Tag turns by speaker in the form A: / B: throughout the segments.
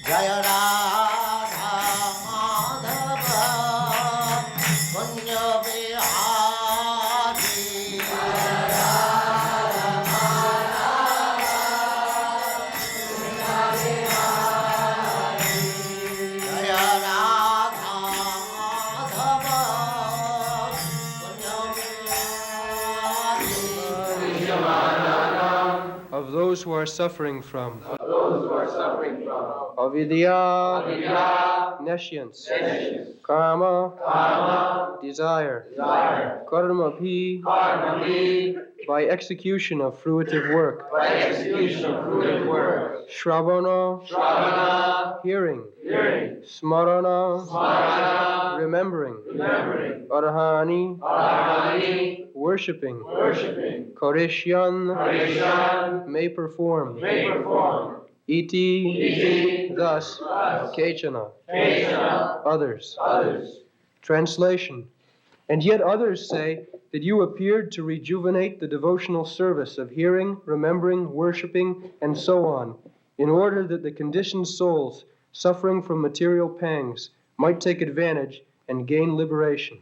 A: Jaya Radha Madhava Kunja Bihari Jaya Radha Madhava Kunja Bihari
B: of those who are suffering from avidya, nescience, karma, desire, karma bhi, by execution of fruitive work, shravana, hearing, smarana, remembering, arhani, worshipping, karishyan, may perform, iti, thus, kechana, others. Translation. And yet others say that you appeared to rejuvenate the devotional service of hearing, remembering, worshiping, and so on, in order that the conditioned souls suffering from material pangs might take advantage and gain liberation.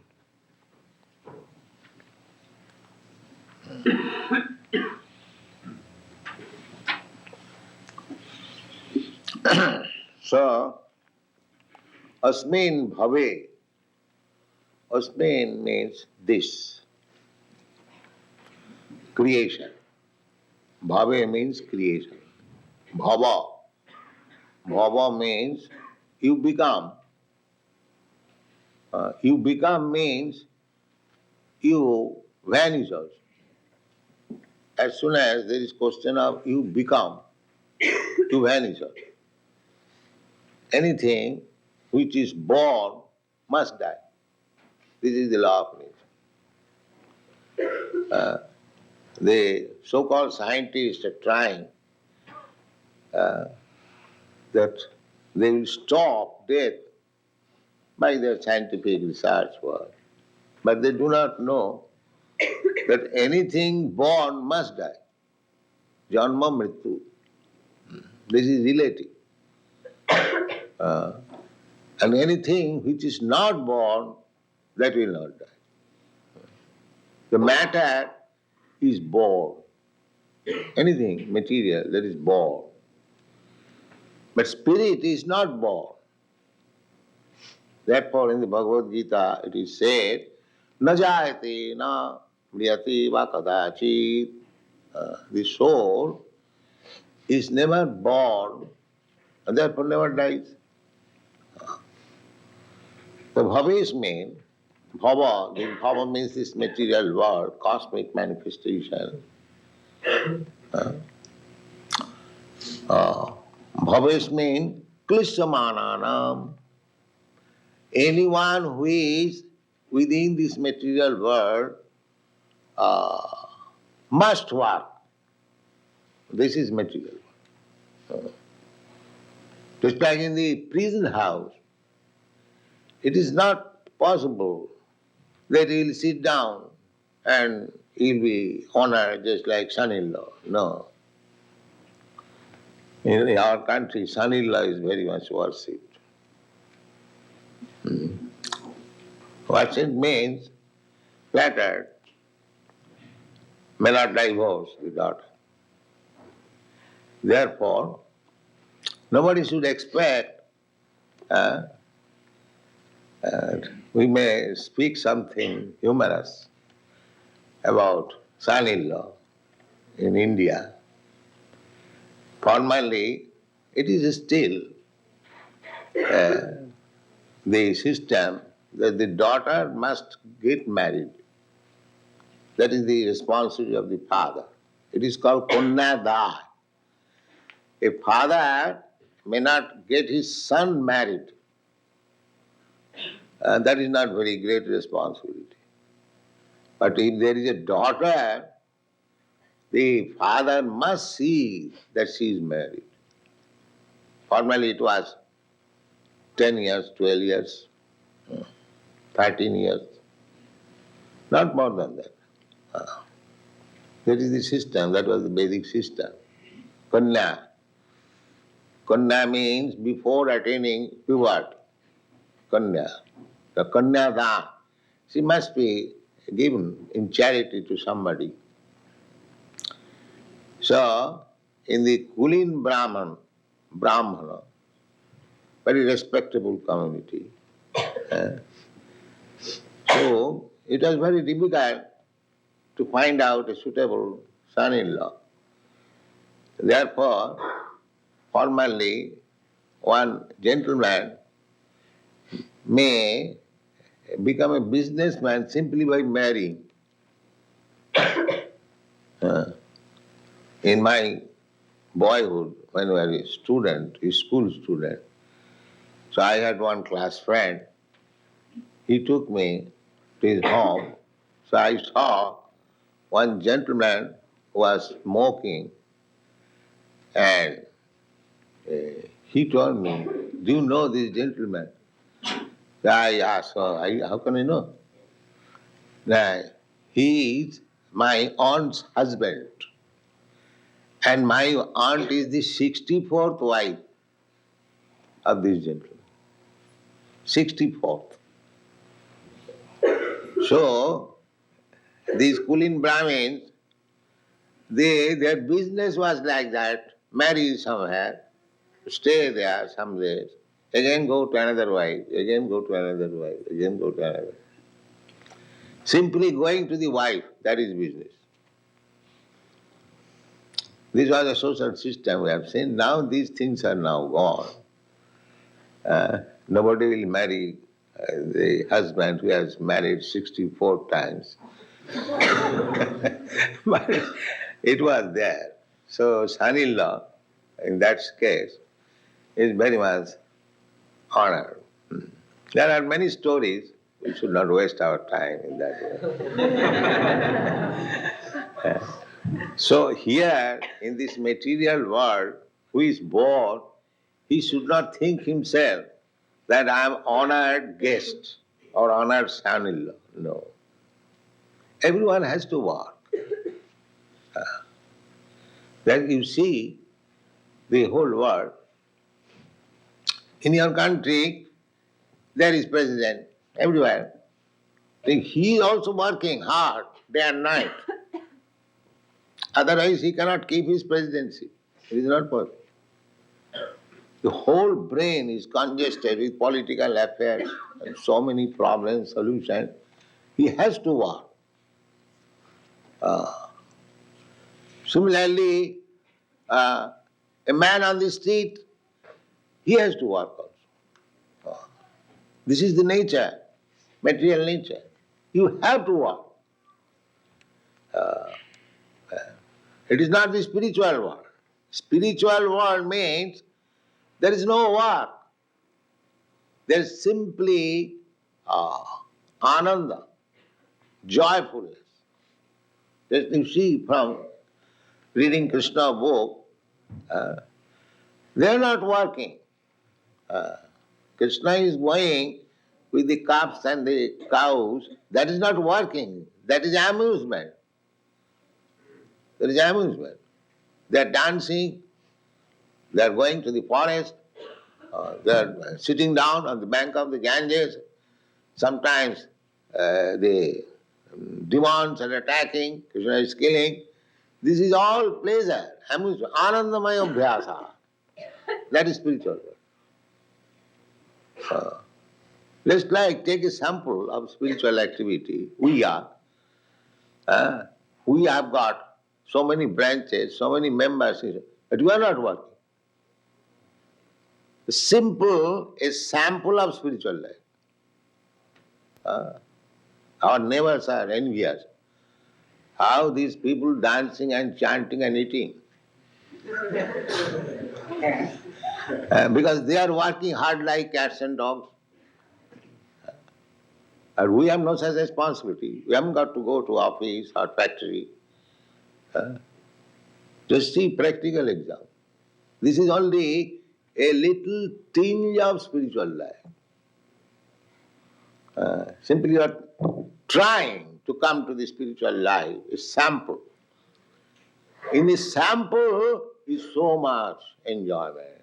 C: So, asmin bhave. Asmin means this. Creation. Bhave means creation. Bhava. Bhava means you become. You become means you vanish also. As soon as there is question of you become, you vanish also. Anything which is born must die. This is the law of nature. The so-called scientists are trying that they will stop death by their scientific research work. But they do not know that anything born must die. Janma mrityu. This is relative. And anything which is not born, that will not die. The matter is born. Anything material that is born. But spirit is not born. Therefore, in the Bhagavad Gita, it is said, "Na jayate na mriyate va kadachit." The soul is never born and therefore never dies. The bhaves mean, bhava means this material world, cosmic manifestation. Bhaves mean klishyamananam. Anyone who is within this material world must work. This is material. Just like in the prison house, it is not possible that he will sit down and he will be honored just like son-in-law. No. In our country, son-in-law is very much worshipped. Worship means flattered, may not divorce the daughter. Therefore, nobody should expect we may speak something humorous about son-in-law in India. Formally, it is still the system that the daughter must get married. That is the responsibility of the father. It is called Kunnada. A father may not get his son married. That is not very great responsibility. But if there is a daughter, the father must see that she is married. Formerly it was 10 years, 12 years, 13 years, not more than that. That is the system, that was the basic system. Kanya. Kanya means before attaining puberty. Kanya. The Kanya Dan. She must be given in charity to somebody. So, in the Kulin Brahmana, very respectable community. So, it was very difficult to find out a suitable son-in-law. Therefore, formerly, one gentleman may become a businessman simply by marrying. In my boyhood, when I was a student, a school student, so I had one class friend. He took me to his home. So I saw one gentleman who was smoking, and he told me, "Do you know this gentleman?" I asked, how can I know? That he is my aunt's husband, and my aunt is the 64th wife of this gentleman. 64th. So, these Kulin Brahmins, their business was like that, marry somewhere, stay there some days, again go to another wife, again go to another wife, again go to another. Simply going to the wife, that is business. This was a social system we have seen. Now these things are now gone. Nobody will marry the husband who has married 64 times. But it was there. So son-in-law, in that case, is very much honored. There are many stories. We should not waste our time in that way. So here, in this material world, who is born, he should not think himself that I am honored guest or honored son-in-law. No. Everyone has to work. Then you see the whole world. In your country, there is president everywhere. He is also working hard day and night. Otherwise, he cannot keep his presidency. It is not possible. The whole brain is congested with political affairs and so many problems, solutions. He has to work. Similarly, a man on the street, he has to work also. This is the nature, material nature. You have to work. It is not the spiritual world. Spiritual world means there is no work. There is simply ananda, joyfulness. That you see from reading Krishna book, they are not working. Krishna is going with the calves and the cows. That is not working. That is amusement. That is amusement. They are dancing. They are going to the forest. They are sitting down on the bank of the Ganges. Sometimes the demons are attacking. Krishna is killing. This is all pleasure, amusement, anandamaya abhyasa. That is spiritual world. Let's take a sample of spiritual activity. We have got so many branches, so many members, but we are not working. Simple, a sample of spiritual life. Our neighbors are envious. How these people dancing and chanting and eating. Because they are working hard like cats and dogs. And we have no such responsibility. We haven't got to go to office or factory. Just see practical example. This is only a little tinge of spiritual life. Simply you are trying to come to the spiritual life, a sample. In the sample is so much enjoyment.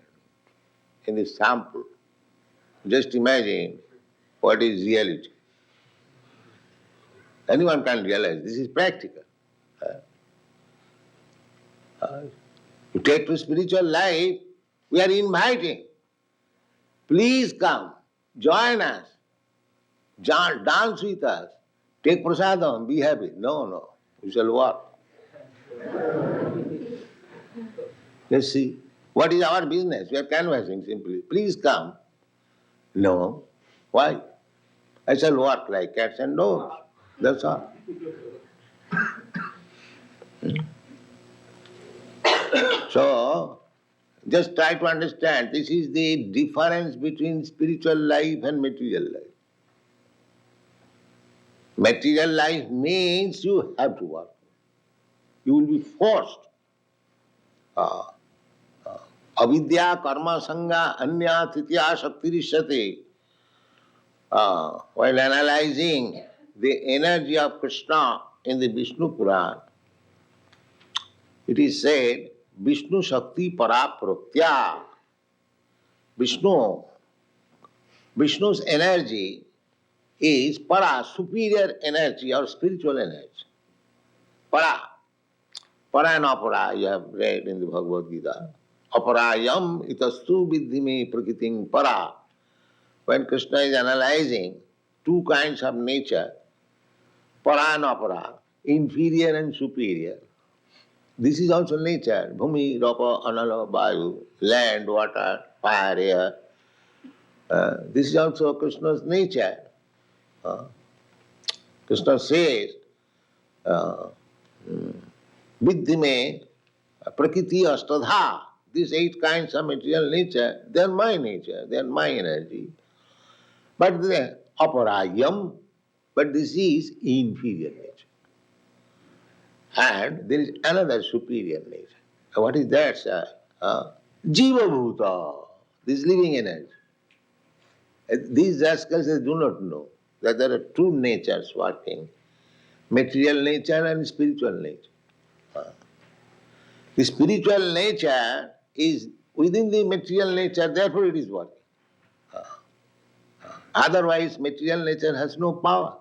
C: in this sample. Just imagine what is reality. Anyone can realize this is practical. You take to spiritual life, we are inviting. Please come, join us, dance with us, take prasadam, be happy. No, we shall work. Let's see. What is our business? We are canvassing simply. Please come. No. Why? I shall work like cats and dogs. That's all. So, just try to understand, this is the difference between spiritual life and material life. Material life means you have to work. You will be forced. Avidya karma sangha anya titya shaktirishyate. While analyzing the energy of Krishna in the Vishnu Puran, it is said, Vishnu Shakti Parapraktya. Vishnu's energy is para, superior energy or spiritual energy. Para. Para and apara, you have read in the Bhagavad Gita. Aparayam itastu viddhime prakritim para. When Krishna is analyzing two kinds of nature, para and apara, inferior and superior. This is also nature. Bhumi, rapa, anala, vayu, land, water, fire, air. This is also Krishna's nature. Krishna says, Viddhime prakriti astadha. These 8 kinds of material nature, they are my nature, they are my energy. But they are aparayam, but this is inferior nature. And there is another superior nature. What is that, sir? Jiva bhuta, this living energy. These rascals they do not know that there are two natures working, material nature and spiritual nature. The spiritual nature is within the material nature, therefore it is working. Otherwise, material nature has no power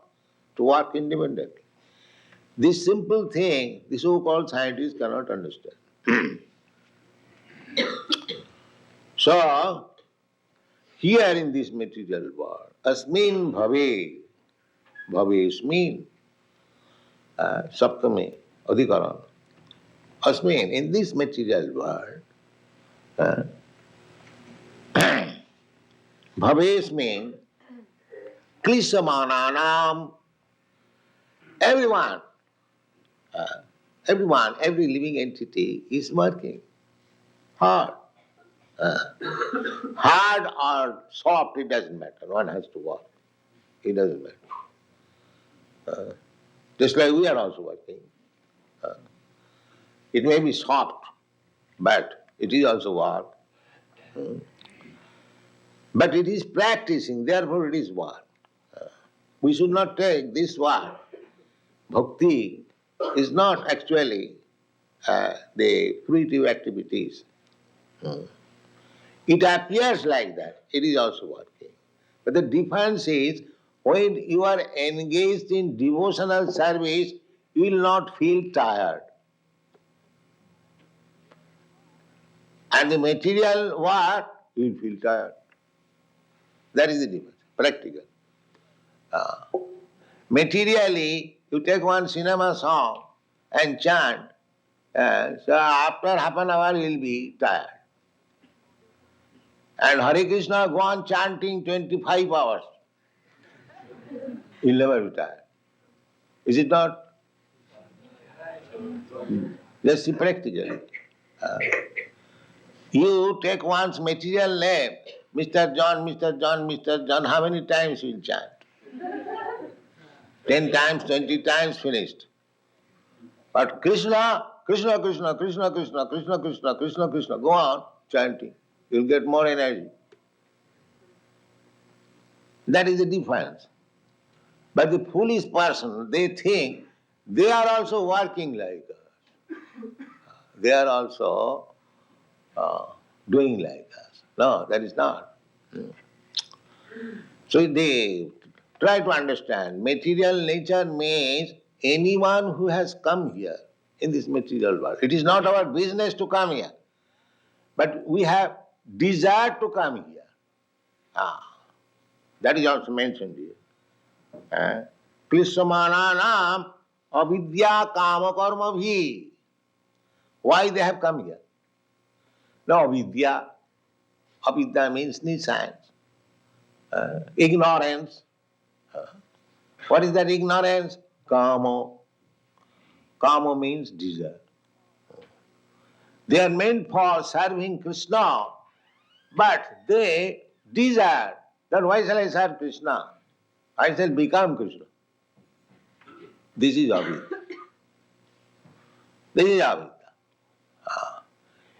C: to work independently. This simple thing, the so-called scientists cannot understand. So, here in this material world, asmin bhave, bhavesmin, saptame, adhikaran. Asmin, in this material world, bhavesmin, klisamananam, everyone, every living entity is working hard. Hard or soft, it doesn't matter. One has to work. It doesn't matter. Just like we are also working. It may be soft, but it is also work. But it is practicing, therefore it is work. We should not take this work. Bhakti is not actually the fruitive activities. It appears like that. It is also working. But the difference is, when you are engaged in devotional service, you will not feel tired. And the material work, you will feel tired. That is the difference, practical. Materially, you take one cinema song and chant, so after half an hour you will be tired. And Hare Krishna go on chanting 25 hours. You'll never be tired. Is it not? Just see practically. You take one's material name, Mr. John, Mr. John, Mr. John, how many times you will chant? 10 times, 20 times, finished. But Krishna, Krishna, Krishna, Krishna, Krishna, Krishna, Krishna, Krishna, Krishna, go on chanting. You'll get more energy. That is the difference. But the foolish person, they think they are also working like us. They are also doing like us. No, that is not. So they try to understand. Material nature means anyone who has come here in this material world. It is not our business to come here, but we have desire to come here. That is also mentioned here. Klisamananam avidya kama karma bhi. Why they have come here? No, avidya. Avidya means science. Ignorance. What is that ignorance? Kama. Kama means desire. They are meant for serving Krishna, but they desire that why shall I serve Krishna? I shall become Krishna. This is avidya. This is avidya.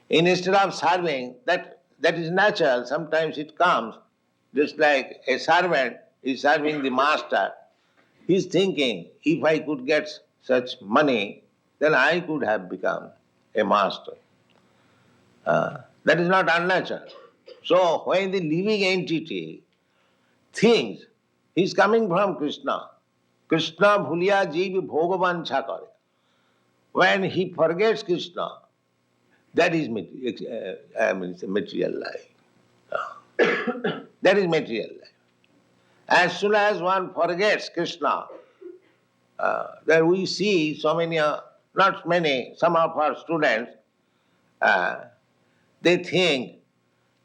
C: Instead of serving, that is natural, sometimes it comes, just like a servant is serving the master. He is thinking, if I could get such money, then I could have become a master. That is not unnatural. So when the living entity thinks he is coming from Krishna, Krishna bhuliya jeev bhogavancha kare. When he forgets Krishna, that is material life. That is material life. As soon as one forgets Krishna, there we see so many, not many, some of our students, they think,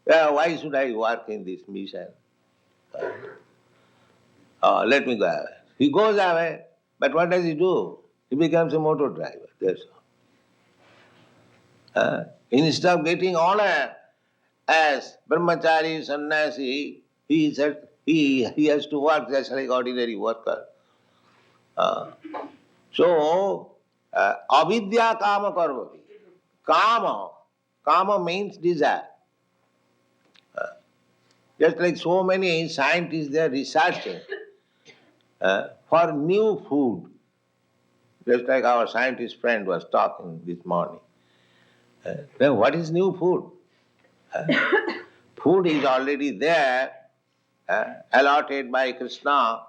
C: why should I work in this mission? Let me go away. He goes away, but what does he do? He becomes a motor driver. That's all. Instead of getting honor as brahmachari, sannyasi, he has to work just like ordinary worker. So, avidya kama karmati. Kama means desire. Just like so many scientists, they are researching for new food. Just like our scientist friend was talking this morning. Then what is new food? Food is already there, allotted by Krishna,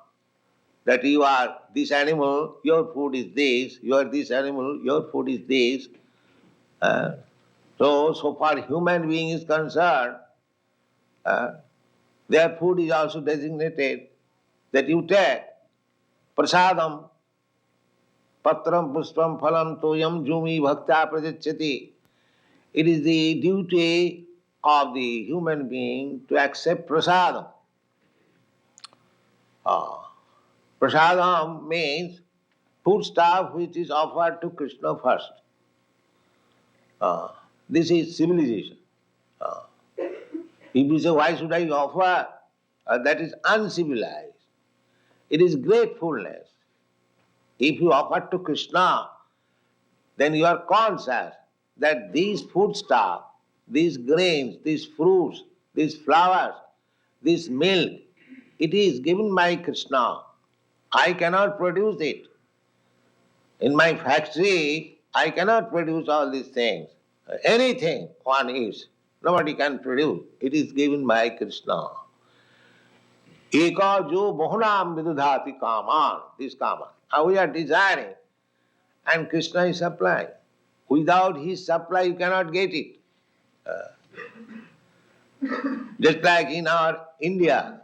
C: that you are this animal, your food is this, you are this animal, your food is this. So far human being is concerned, their food is also designated that you take prasadam, patram, puspam, phalam, toyam, jumi, bhakta, prajachyati. It is the duty of the human being to accept prasadam. Prasadam means foodstuff which is offered to Krishna first. This is civilization. If you say, why should I offer? That is uncivilized. It is gratefulness. If you offer to Krishna, then you are conscious that these foodstuff, these grains, these fruits, these flowers, this milk, it is given by Krishna. I cannot produce it. In my factory, I cannot produce all these things. Anything one is, nobody can produce. It is given by Krishna. Eka jo bahunam vidudhati kaman, this kaman. Now we are desiring, and Krishna is supplying. Without his supply, you cannot get it. Just like in our India,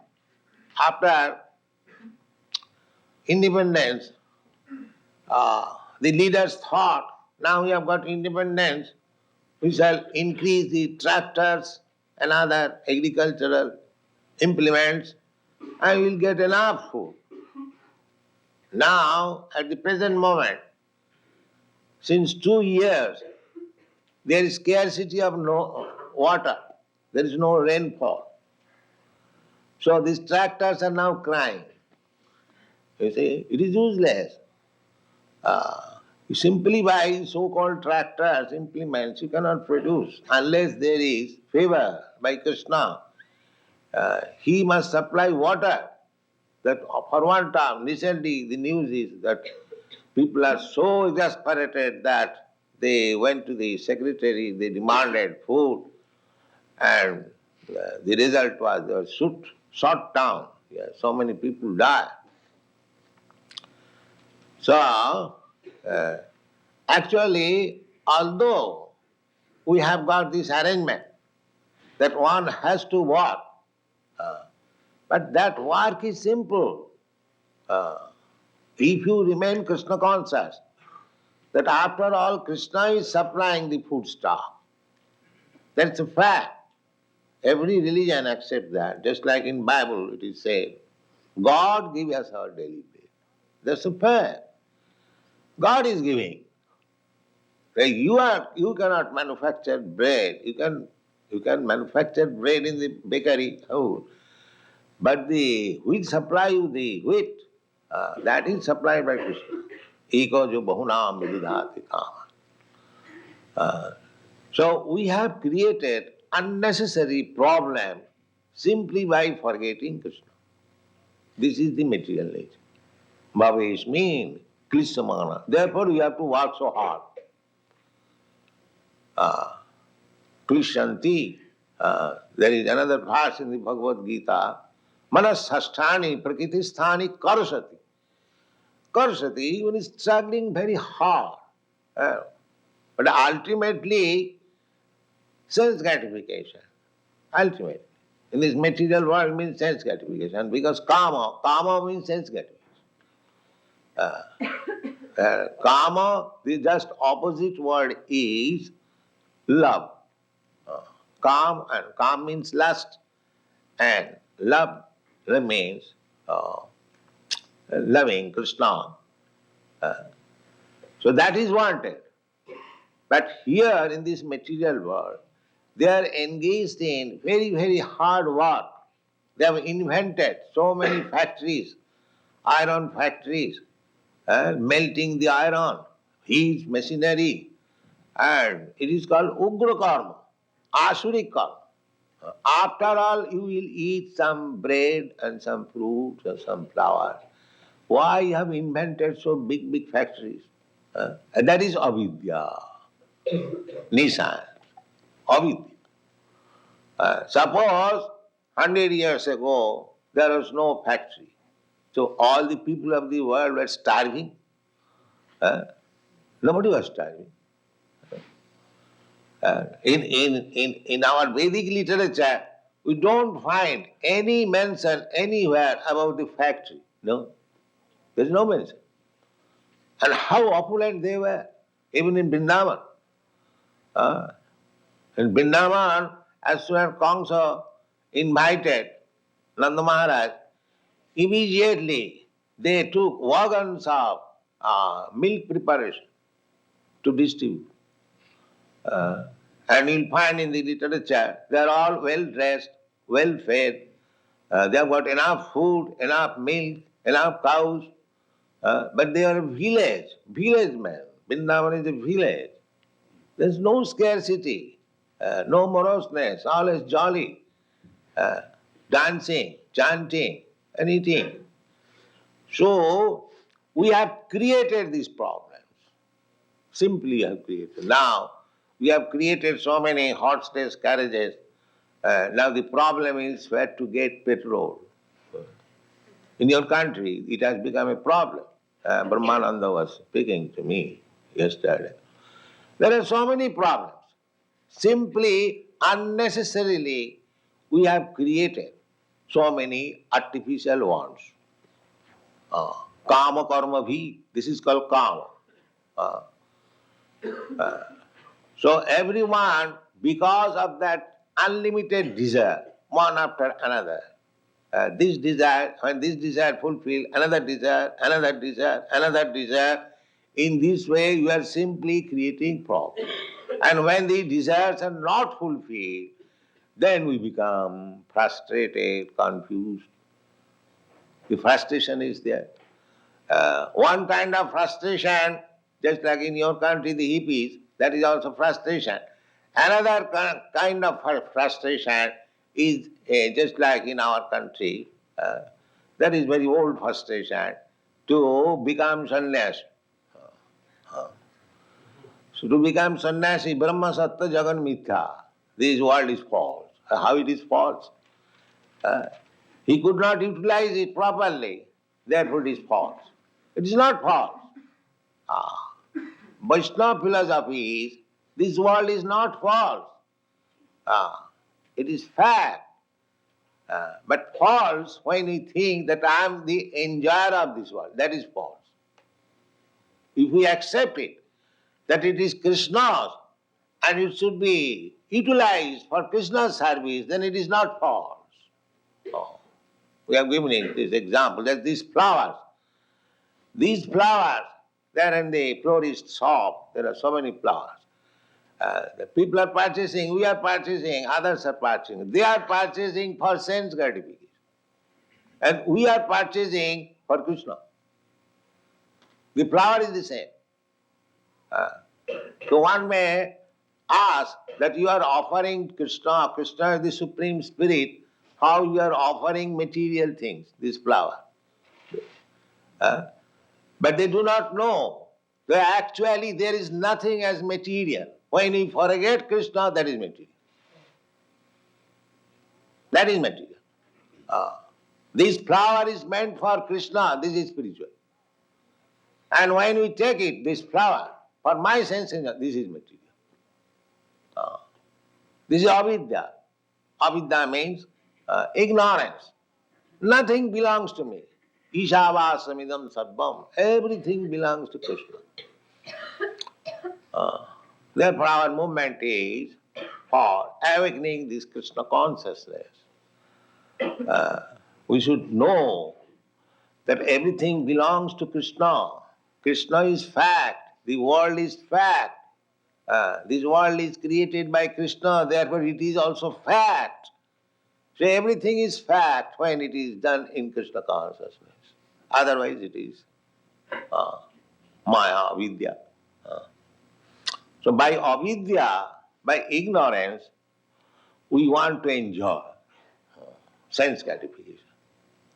C: after independence, the leaders thought, now we have got independence, we shall increase the tractors and other agricultural implements, and we will get enough food. Now, at the present moment, since 2 years, there is scarcity of water. There is no rainfall. So these tractors are now crying. You see, it is useless. You simply buy so-called tractors, implements, you cannot produce unless there is favor by Krishna. He must supply water. That for one time, recently the news is that people are so exasperated that they went to the secretary, they demanded food, and The result was they were shot down. Yeah, so many people died. So, actually, although we have got this arrangement that one has to work, but that work is simple. If you remain Krishna conscious, that after all Krishna is supplying the foodstuff, that's a fact. Every religion accepts that. Just like in Bible it is said, God give us our daily bread. That's a fact. God is giving. Like you cannot manufacture bread. You can manufacture bread in the bakery house, but the wheat supply you the wheat, that is supplied by Krishna. Eko jo bahunam vidhati kama. So we have created unnecessary problem simply by forgetting Krishna. This is the material nature. Bhavesh means klisamana. Therefore we have to work so hard. Krishanti. There is another verse in the Bhagavad Gita. Manasasthani prakritisthani karasati. Karasati, one is struggling very hard. But ultimately, sense gratification. Ultimately. In this material world means sense gratification. Because kama means sense gratification. Kama, the just opposite word is love. Kam means lust, and love means loving Krishna. So that is wanted. But here in this material world, they are engaged in very, very hard work. They have invented so many factories, iron factories, melting the iron, huge machinery, and it is called Ugra Karma, Asurik Karma. After all, you will eat some bread and some fruits and some flowers. Why you have invented so big, big factories? And that is avidya, Nissan, avidya. Suppose 100 years ago there was no factory. So all the people of the world were starving. Nobody was starving. In our Vedic literature, we don't find any mention anywhere about the factory. No, there is no mention. And how opulent they were, even in Vrindavan. In Vrindavan, as soon as Kamsa invited Nanda Maharaj, immediately they took wagons of milk preparation to distribute. And you'll find in the literature, they are all well dressed, well fed, they have got enough food, enough milk, enough cows, but they are a village men. Vrindavan is a village. There's no scarcity, no moroseness, all is jolly, dancing, chanting, and eating. So, we have created these problems. Simply have created. Now, we have created so many horseless carriages. Now the problem is where to get petrol. In your country, it has become a problem. Brahmananda was speaking to me yesterday. There are so many problems. Simply, unnecessarily, we have created so many artificial wants. Kama karma bhi, this is called kama. So everyone, because of that unlimited desire, one after another, this desire, when this desire fulfilled, another desire, another desire, another desire, in this way you are simply creating problems. And when the desires are not fulfilled, then we become frustrated, confused. The frustration is there. One kind of frustration, just like in your country, the hippies, that is also frustration. Another kind of frustration is just like in our country, that is very old frustration, to become sannyasi. So to become sannyasi, Brahma Sattva Jagan Mithya, this world is false. How it is false? He could not utilize it properly, therefore it is false. It is not false. Vaishnava philosophy is, this world is not false. It is fact. But false when we think that I am the enjoyer of this world. That is false. If we accept it, that it is Krishna's and it should be utilized for Krishna's service, then it is not false. Oh. We have given it this example, that these flowers, they are in the florist shop, there are so many flowers. The people are purchasing, we are purchasing, others are purchasing. They are purchasing for sense gratification. And we are purchasing for Krishna. The flower is the same. So one may ask that you are offering Krishna, Krishna is the Supreme Spirit, how you are offering material things, this flower. But they do not know that actually there is nothing as material. When we forget Krishna, that is material. That is material. This flower is meant for Krishna, this is spiritual. And when we take it, this flower, for my sense, this is material. This is avidya. Avidya means ignorance. Nothing belongs to me. Ishavāsamidam sarvam. Everything belongs to Krishna. Therefore our movement is for awakening this Krishna consciousness. We should know that everything belongs to Krishna. Krishna is fact. The world is fact. This world is created by Krishna, therefore it is also fact. So everything is fact when it is done in Krishna consciousness. Otherwise it is maya, vidya. So by avidya, by ignorance, we want to enjoy sense gratification.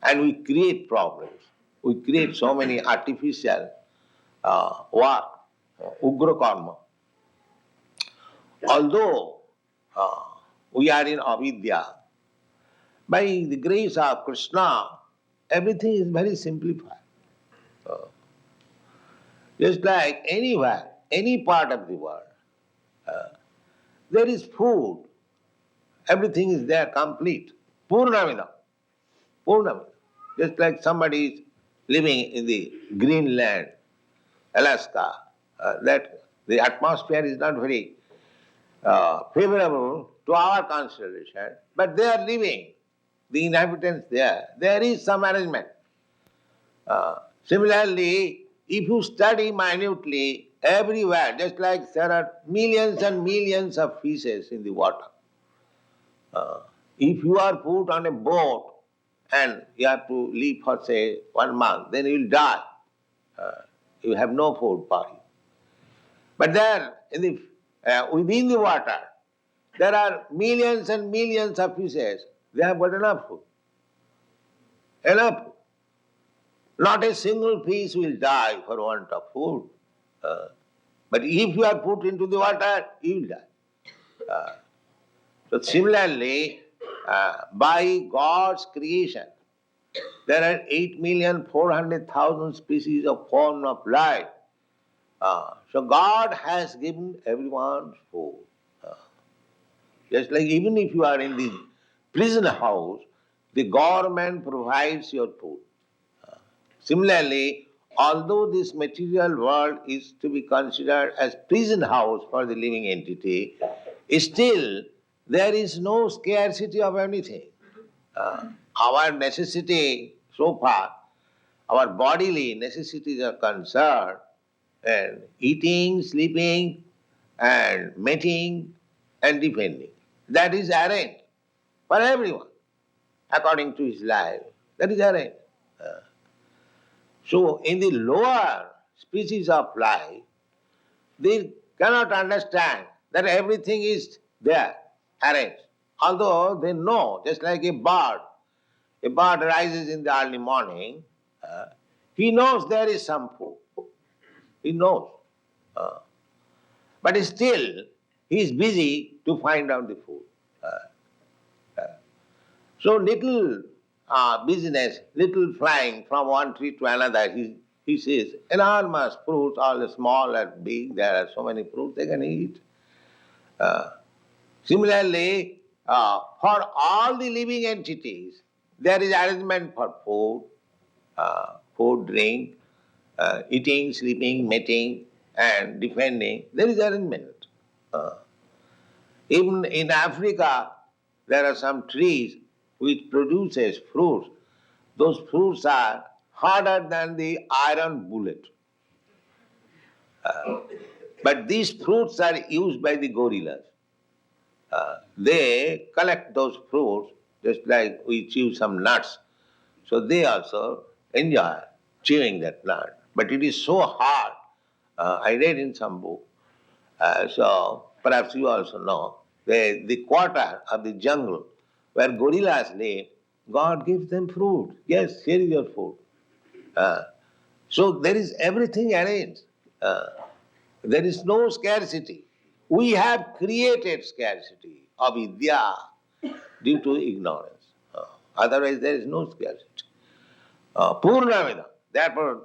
C: And we create problems. We create so many artificial work, ugra karma. Although we are in avidya, by the grace of Krishna, everything is very simplified. Just like anywhere, any part of the world, there is food. Everything is there, complete. Purnamida. Purnamida. Just like somebody is living in the Greenland, Alaska, that the atmosphere is not very favorable to our consideration, but they are living, the inhabitants there. There is some arrangement. Similarly, if you study minutely everywhere, just like there are millions and millions of fishes in the water, if you are put on a boat and you have to live for say 1 month, then you will die. You have no food for you. But there, in the, within the water, there are millions and millions of fishes. They have got enough food. Enough food. Not a single fish will die for want of food. But if you are put into the water, you will die. So similarly, by God's creation, there are 8,400,000 species of form of life. So God has given everyone food. Just like even if you are in the prison house, the government provides your food. Similarly, although this material world is to be considered as prison house for the living entity, still there is no scarcity of anything. Our necessity so far, our bodily necessities are concerned, and eating, sleeping, and mating, and defending. That is arranged for everyone, according to his life. That is arranged. So in the lower species of life, they cannot understand that everything is there, arranged. Although they know, just like a bird rises in the early morning, he knows there is some food. He knows. But still, he is busy to find out the food. So little business, little flying from one tree to another, he sees enormous fruits, all small and big, there are so many fruits they can eat. Uh, Similarly, for all the living entities, there is arrangement for food, drink, eating, sleeping, mating, and defending. There is arrangement. Uh, Even in Africa, there are some trees which produces fruits. Those fruits are harder than the iron bullet. But these fruits are used by the gorillas. They collect those fruits just like we chew some nuts. So they also enjoy chewing that nut. But it is so hard. I read in some book. So perhaps you also know, the quarter of the jungle where gorillas live, God gives them fruit. Yes, here is your food. Uh, so there is everything arranged. Uh, there is no scarcity. We have created scarcity, avidya, due to ignorance. Otherwise, there is no scarcity. Purnamida. Therefore,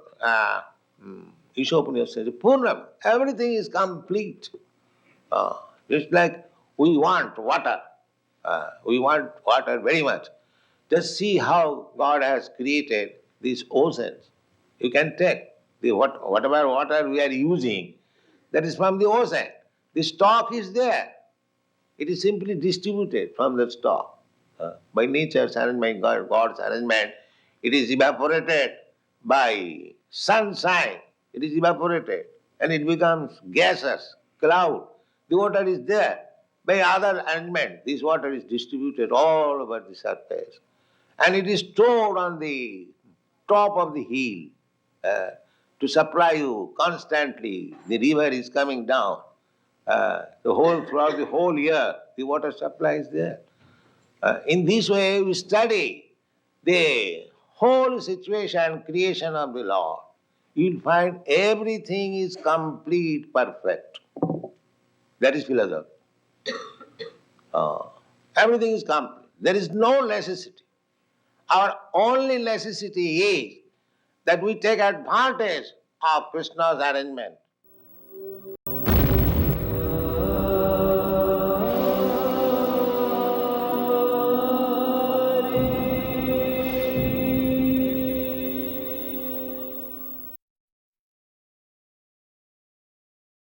C: Ishopanishad says, Purnam, everything is complete. Just like we want water. We want water very much. Just see how God has created these oceans. You can take whatever water we are using, that is from the ocean. The stock is there. It is simply distributed from the stock. By nature's arrangement, God's arrangement, it is evaporated by sunshine. It is evaporated and it becomes gaseous, cloud. The water is there. By other arrangement, this water is distributed all over the surface. And it is stored on the top of the hill to supply you constantly. The river is coming down. Throughout the whole year, the water supply is there. In this way, we study the whole situation, creation of the Lord. You'll find everything is complete, perfect. That is philosophy. Uh, Everything is complete. There is no necessity. Our only necessity is that we take advantage of Krishna's arrangement.